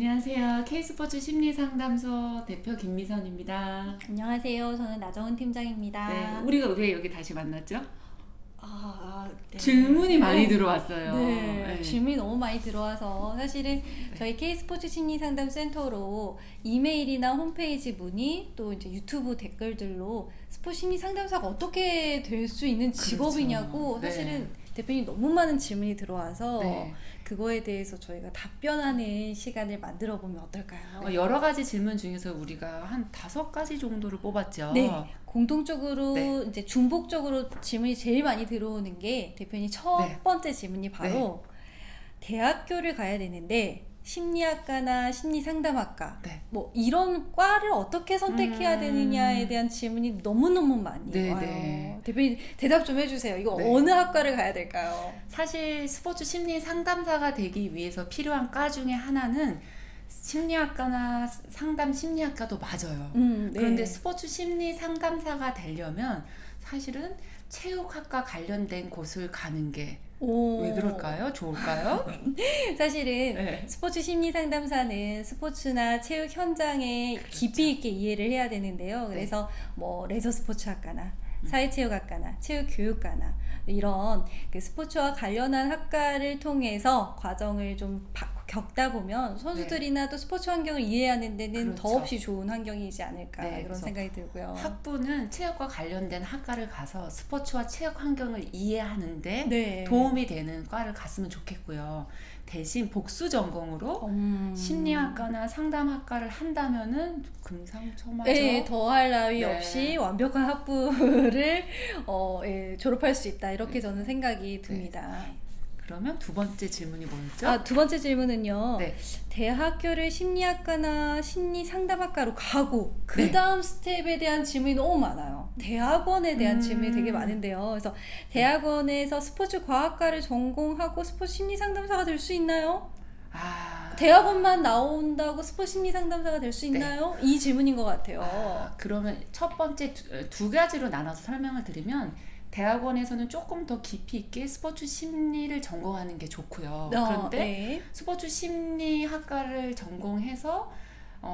안녕하세요. K스포츠 심리상담소 대표 김미선입니다. 안녕하세요. 저는 나정은 팀장입니다. 네, 우리가 왜 여기 다시 만났죠? 네. 질문이 많이 들어왔어요. 네. 질문이 너무 많이 들어와서 사실은 저희 K스포츠 심리상담센터로 이메일이나 홈페이지 문의 또 이제 유튜브 댓글들로 스포츠 심리상담사가 어떻게 될 수 있는 직업이냐고 그렇죠. 사실은 네. 대표님 너무 많은 질문이 들어와서 네. 그거에 대해서 저희가 답변하는 시간을 만들어 보면 어떨까요? 여러 가지 질문 중에서 우리가 한 5가지 정도를 뽑았죠. 네, 공통적으로 네. 이제 중복적으로 질문이 제일 많이 들어오는 게 대표님 첫 네. 번째 질문이 바로 대학교를 가야 되는데 심리학과나 심리상담학과 네. 뭐 이런 과를 어떻게 선택해야 되느냐에 대한 질문이 너무너무 많이 네, 와요. 네. 대표님 대답 좀 해주세요. 이거 네. 어느 학과를 가야 될까요? 사실 스포츠 심리 상담사가 되기 위해서 필요한 과 중에 하나는 심리학과나 상담 심리학과도 맞아요. 네. 그런데 스포츠 심리 상담사가 되려면 사실은 체육학과 관련된 곳을 가는 게 왜 그럴까요? 좋을까요? 사실은 네. 스포츠 심리 상담사는 스포츠나 체육 현장에 그렇죠. 깊이 있게 이해를 해야 되는데요. 그래서 뭐 레저 스포츠 학과나 사회체육학과나 체육교육과나 이런 그 스포츠와 관련한 학과를 통해서 과정을 좀 겪다 보면 선수들이나 또 스포츠 환경을 이해하는 데는 그렇죠. 더없이 좋은 환경이지 않을까 네, 그런 그래서 생각이 들고요. 학부는 체육과 관련된 학과를 가서 스포츠와 체육 환경을 이해하는데 네. 도움이 되는 과를 갔으면 좋겠고요. 대신 복수 전공으로 심리학과나 상담학과를 한다면은 금상첨화죠. 네, 더할 나위 네. 없이 완벽한 학부를 졸업할 수 있다 이렇게 저는 생각이 듭니다. 그러면 두 번째 질문이 뭐였죠? 두 번째 질문은요. 네. 대학교를 심리학과나 심리상담학과로 가고 그 네. 다음 스텝에 대한 질문이 너무 많아요. 대학원에 대한 질문이 되게 많은데요. 그래서 대학원에서 스포츠 과학과를 전공하고 스포츠 심리상담사가 될 수 있나요? 대학원만 나온다고 스포츠 심리상담사가 될 수 있나요? 이 질문인 것 같아요. 그러면 첫 번째 두 가지로 나눠서 설명을 드리면 대학원에서는 조금 더 깊이 있게 스포츠 심리를 전공하는 게 좋고요. 그런데 스포츠 심리학과를 전공해서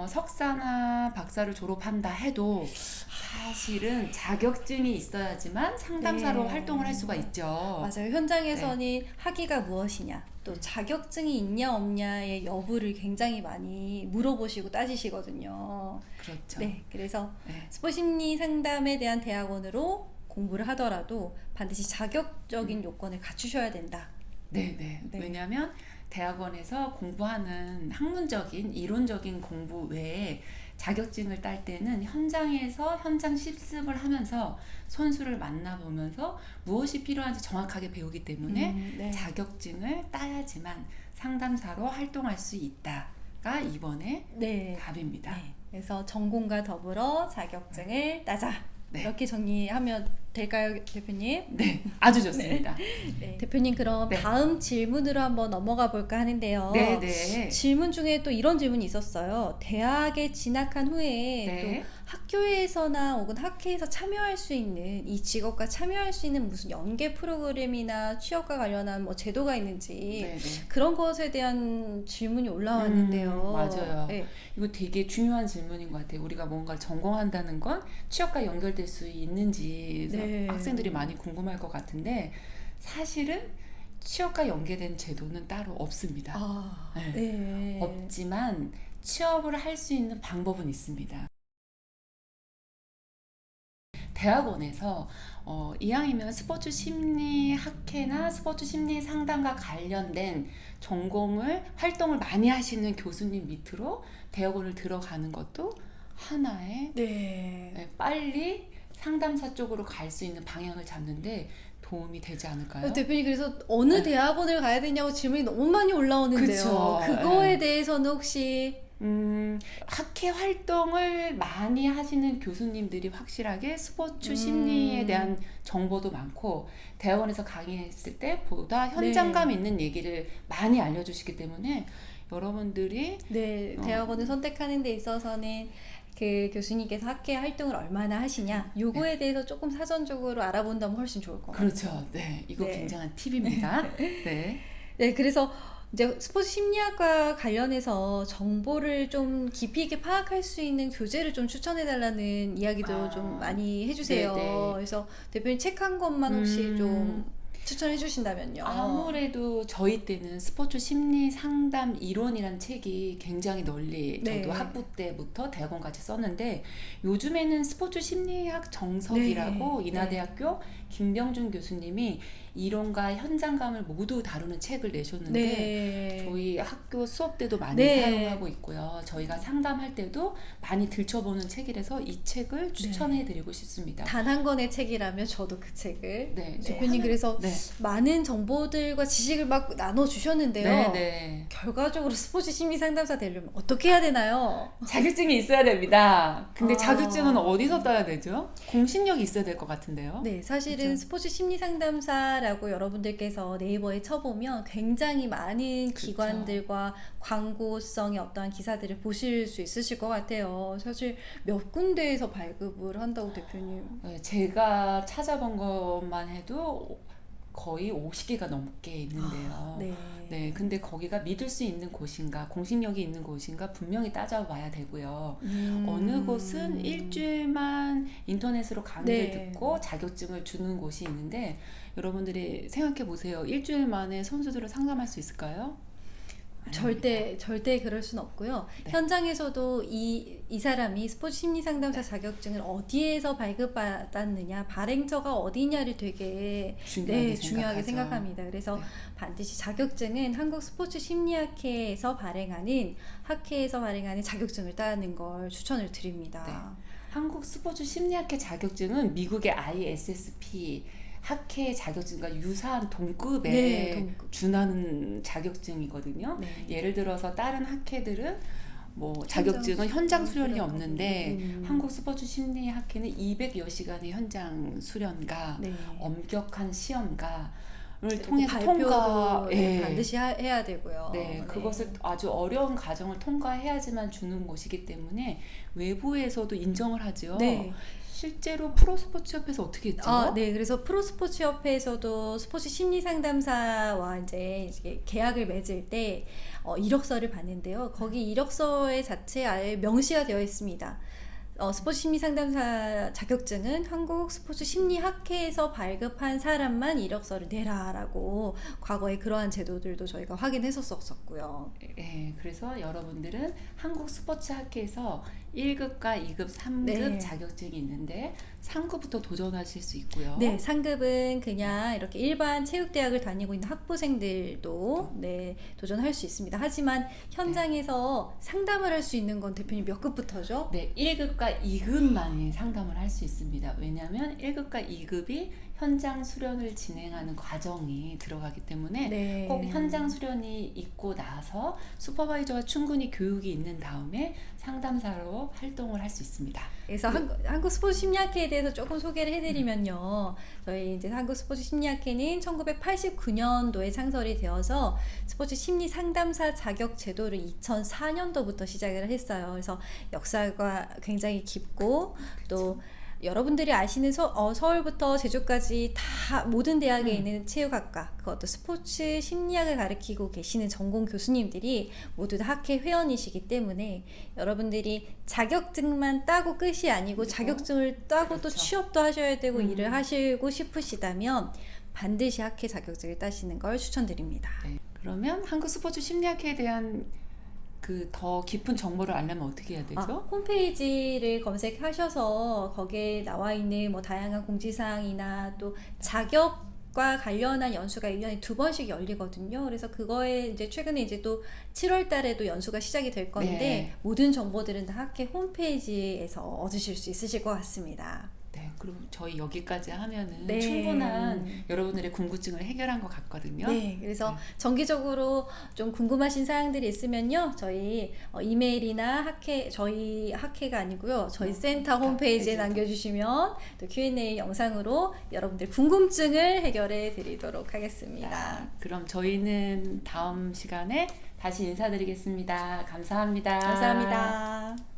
석사나 박사를 졸업한다 해도 사실은 자격증이 있어야지만 상담사로 활동을 할 수가 있죠. 맞아요. 현장에서는 학위가 무엇이냐, 또 자격증이 있냐 없냐의 여부를 굉장히 많이 물어보시고 따지시거든요. 그렇죠. 네, 그래서 스포츠 심리 상담에 대한 대학원으로 공부를 하더라도 반드시 자격적인 요건을 갖추셔야 된다. 네. 왜냐하면 대학원에서 공부하는 학문적인 이론적인 공부 외에 자격증을 딸 때는 현장에서 현장 실습을 하면서 선수를 만나보면서 무엇이 필요한지 정확하게 배우기 때문에 자격증을 따야지만 상담사로 활동할 수 있다가 이번에 답입니다. 그래서 전공과 더불어 자격증을 따자. 이렇게 정리하면 될까요, 대표님? 네, 아주 좋습니다. 대표님, 그럼 다음 질문으로 한번 넘어가 볼까 하는데요. 질문 중에 또 이런 질문이 있었어요. 대학에 진학한 후에 또 학교에서나 혹은 학회에서 참여할 수 있는 이 직업과 참여할 수 있는 무슨 연계 프로그램이나 취업과 관련한 뭐 제도가 있는지 그런 것에 대한 질문이 올라왔는데요. 맞아요. 이거 되게 중요한 질문인 것 같아요. 우리가 뭔가를 전공한다는 건 취업과 연결될 수 있는지 학생들이 많이 궁금할 것 같은데 사실은 취업과 연계된 제도는 따로 없습니다. 없지만 취업을 할 수 있는 방법은 있습니다. 대학원에서 이왕이면 스포츠 심리 학회나 스포츠 심리 상담과 관련된 활동을 많이 하시는 교수님 밑으로 대학원을 들어가는 것도 하나의 빨리 상담사 쪽으로 갈 수 있는 방향을 잡는데 도움이 되지 않을까요? 대표님, 그래서 어느 대학원을 가야 되냐고 질문이 너무 많이 올라오는데요. 그거에 대해서는 혹시 학회 활동을 많이 하시는 교수님들이 확실하게 스포츠 심리에 대한 정보도 많고 대학원에서 강의했을 때보다 현장감 있는 얘기를 많이 알려주시기 때문에 여러분들이 대학원을 선택하는 데 있어서는 그 교수님께서 학회 활동을 얼마나 하시냐 요거에 대해서 조금 사전적으로 알아본다면 훨씬 좋을 것 같아요. 그렇죠. 이거 굉장한 팁입니다. 그래서 이제 스포츠 심리학과 관련해서 정보를 좀 깊이 있게 파악할 수 있는 교재를 좀 추천해달라는 이야기도 좀 많이 해주세요. 네네. 그래서 대표님 책 한 권만 혹시 좀 추천해 주신다면요. 아무래도 저희 때는 스포츠 심리 상담 이론이라는 책이 굉장히 널리 저도 학부 때부터 대학원까지 썼는데, 요즘에는 스포츠 심리학 정석이라고 인하대학교 김병준 교수님이 이론과 현장감을 모두 다루는 책을 내셨는데 저희 학교 수업 때도 많이 사용하고 있고요. 저희가 상담할 때도 많이 들춰보는 책이라서 이 책을 추천해드리고 싶습니다. 단 한 권의 책이라면 저도 그 책을 대표님 그래서 많은 정보들과 지식을 막 나눠주셨는데요. 결과적으로 스포츠 심리 상담사 되려면 어떻게 해야 되나요? 자격증이 있어야 됩니다. 근데 자격증은 어디서 따야 되죠? 공신력이 있어야 될 것 같은데요. 네, 사실은 그렇죠? 스포츠 심리 상담사라고 여러분들께서 네이버에 쳐보면 굉장히 많은 기관들과 광고성의 어떠한 기사들을 보실 수 있으실 것 같아요. 사실 몇 군데에서 발급을 한다고 대표님? 제가 찾아본 것만 해도 거의 50개가 넘게 있는데요. 네, 근데 거기가 믿을 수 있는 곳인가, 공신력이 있는 곳인가 분명히 따져봐야 되고요. 어느 곳은 일주일만 인터넷으로 강의를 듣고 자격증을 주는 곳이 있는데, 여러분들이 생각해 보세요. 일주일 만에 선수들을 상담할 수 있을까요? 절대 그럴 수는 없고요. 현장에서도 이 사람이 스포츠 심리 상담사 자격증을 어디에서 발급받았느냐, 발행처가 어디냐를 되게 중요하게 생각합니다. 그래서 반드시 자격증은 한국 스포츠 심리학회에서 발행하는 자격증을 따는 걸 추천을 드립니다. 한국 스포츠 심리학회 자격증은 미국의 ISSP 학회 자격증과 유사한 동급에 준하는 자격증이거든요. 예를 들어서 다른 학회들은 뭐 자격증은 현장 수련이 없는데 한국 스포츠 심리 학회는 200여 시간의 현장 수련과 엄격한 시험과 를 통해서 발표도 반드시 해야 되고요. 그것을 아주 어려운 과정을 통과해야지만 주는 곳이기 때문에 외부에서도 인정을 하죠. 실제로 프로스포츠협회에서 어떻게 했죠? 그래서 프로스포츠협회에서도 스포츠 심리 상담사와 이제 계약을 맺을 때 이력서를 받는데요. 거기 이력서의 자체에 아예 명시가 되어 있습니다. 스포츠 심리 상담사 자격증은 한국 스포츠 심리학회에서 발급한 사람만 이력서를 내라라고 과거에 그러한 제도들도 저희가 확인했었었고요. 그래서 여러분들은 한국 스포츠 학회에서 1급과 2급, 3급 자격증이 있는데 상급부터 도전하실 수 있고요. 상급은 그냥 이렇게 일반 체육대학을 다니고 있는 학부생들도 도전할 수 있습니다. 하지만 현장에서 상담을 할 수 있는 건 대표님 몇 급부터죠? 1급과 2급만이 상담을 할 수 있습니다. 왜냐하면 1급과 2급이 현장 수련을 진행하는 과정이 들어가기 때문에 꼭 현장 수련이 있고 나서 슈퍼바이저가 충분히 교육이 있는 다음에 상담사로 활동을 할 수 있습니다. 그래서 한국 스포츠 심리학회에 대해서 조금 소개를 해드리면요. 저희 이제 한국 스포츠 심리학회는 1989년도에 창설이 되어서 스포츠 심리 상담사 자격 제도를 2004년도부터 시작을 했어요. 그래서 역사가 굉장히 깊고 또 여러분들이 아시는 서울부터 제주까지 다 모든 대학에 있는 체육학과, 그것도 스포츠 심리학을 가르치고 계시는 전공 교수님들이 모두 다 학회 회원이시기 때문에 여러분들이 자격증만 따고 끝이 아니고 자격증을 따고 또 취업도 하셔야 되고 일을 하시고 싶으시다면 반드시 학회 자격증을 따시는 걸 추천드립니다. 그러면 한국 스포츠 심리학회에 대한 더 깊은 정보를 알려면 어떻게 해야 되죠? 홈페이지를 검색하셔서 거기에 나와 있는 뭐 다양한 공지사항이나 또 자격과 관련한 연수가 1년에 2번씩 열리거든요. 그래서 그거에 이제 최근에 이제 또 7월 달에도 연수가 시작이 될 건데 모든 정보들은 다 학회 홈페이지에서 얻으실 수 있으실 것 같습니다. 그럼 저희 여기까지 하면은 충분한 여러분들의 궁금증을 해결한 것 같거든요. 그래서 정기적으로 좀 궁금하신 사항들이 있으면요, 저희 이메일이나 저희 학회가 아니고요, 저희 센터 홈페이지에 남겨주시면 또 Q&A 영상으로 여러분들 궁금증을 해결해 드리도록 하겠습니다. 그럼 저희는 다음 시간에 다시 인사드리겠습니다. 감사합니다. 감사합니다.